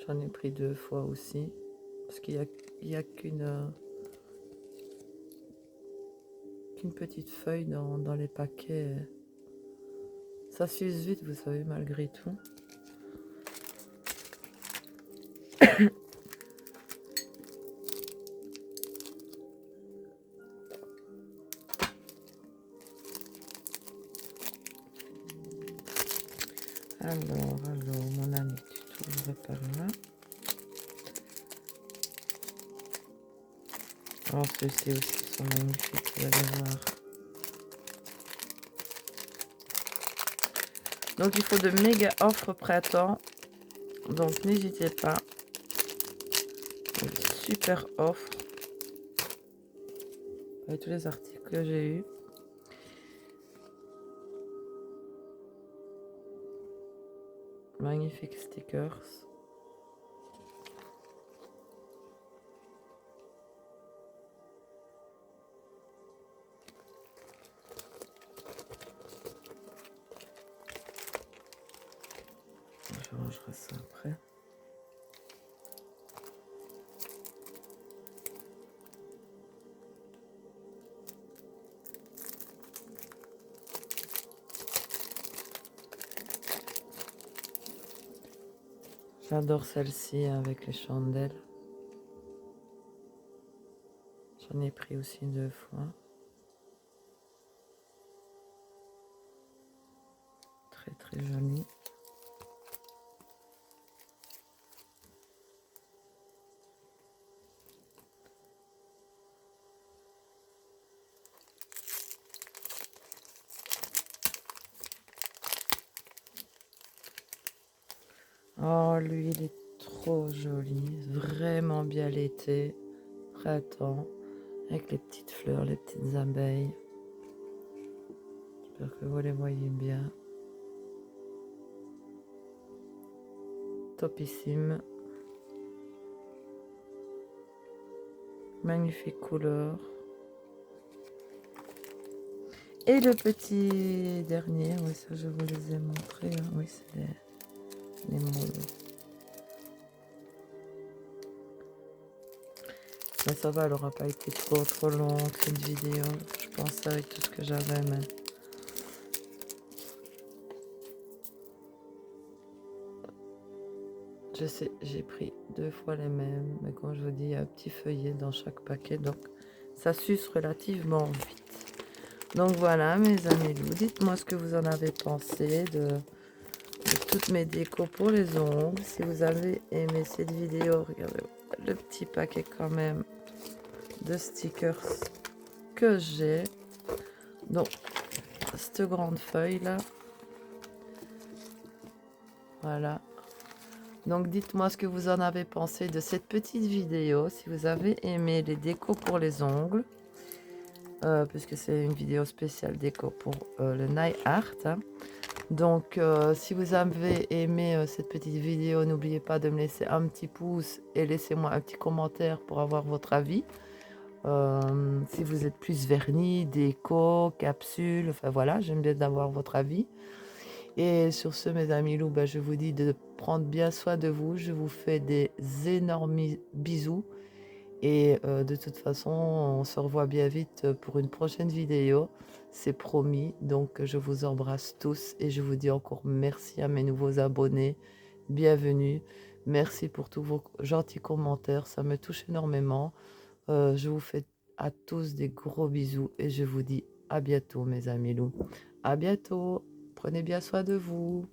Speaker 1: J'en ai pris 2 fois aussi, parce qu'il n'y a qu'une petite feuille dans les paquets. Ça s'use vite, vous savez, malgré tout. Alors, mon ami, tu t'ouvres par là. Oh, ceux-ci aussi sont magnifiques, vous allez voir. Donc, il faut de méga offres printemps. Donc, n'hésitez pas. Une super offre. Avec tous les articles que j'ai eus. Magnifiques stickers. Je rangerai ça après. J'adore celle-ci avec les chandelles. J'en ai pris aussi 2 fois. Très très jolie. Oh, lui, il est trop joli. Vraiment bien l'été. Printemps. Avec les petites fleurs, les petites abeilles. J'espère que vous les voyez bien. Topissime. Magnifique couleur. Et le petit dernier, oui, ça je vous les ai montrés. Hein. Oui, c'est les moules. Mais ça va, elle n'aura pas été trop longue cette vidéo. Je pense avec tout ce que j'avais, mais... Je sais, j'ai pris 2 fois les mêmes, mais comme je vous dis, il y a un petit feuillet dans chaque paquet, donc ça suce relativement vite. Donc voilà, mes amis loups, dites-moi ce que vous en avez pensé de toutes mes décos pour les ongles. Si vous avez aimé cette vidéo, regardez le petit paquet quand même de stickers que j'ai. Donc, cette grande feuille là. Voilà. Donc dites-moi ce que vous en avez pensé de cette petite vidéo, si vous avez aimé les décos pour les ongles, puisque c'est une vidéo spéciale déco pour le nail art. Hein. Donc si vous avez aimé cette petite vidéo, n'oubliez pas de me laisser un petit pouce et laissez-moi un petit commentaire pour avoir votre avis. Si vous êtes plus vernis, déco, capsule, enfin voilà, j'aime bien d'avoir votre avis. Et sur ce, mes amis loups, ben, je vous dis de prendre bien soin de vous. Je vous fais des énormes bisous. Et de toute façon, on se revoit bien vite pour une prochaine vidéo. C'est promis. Donc, je vous embrasse tous et je vous dis encore merci à mes nouveaux abonnés. Bienvenue. Merci pour tous vos gentils commentaires. Ça me touche énormément. Je vous fais à tous des gros bisous et je vous dis à bientôt, mes amis loups. À bientôt. Prenez bien soin de vous.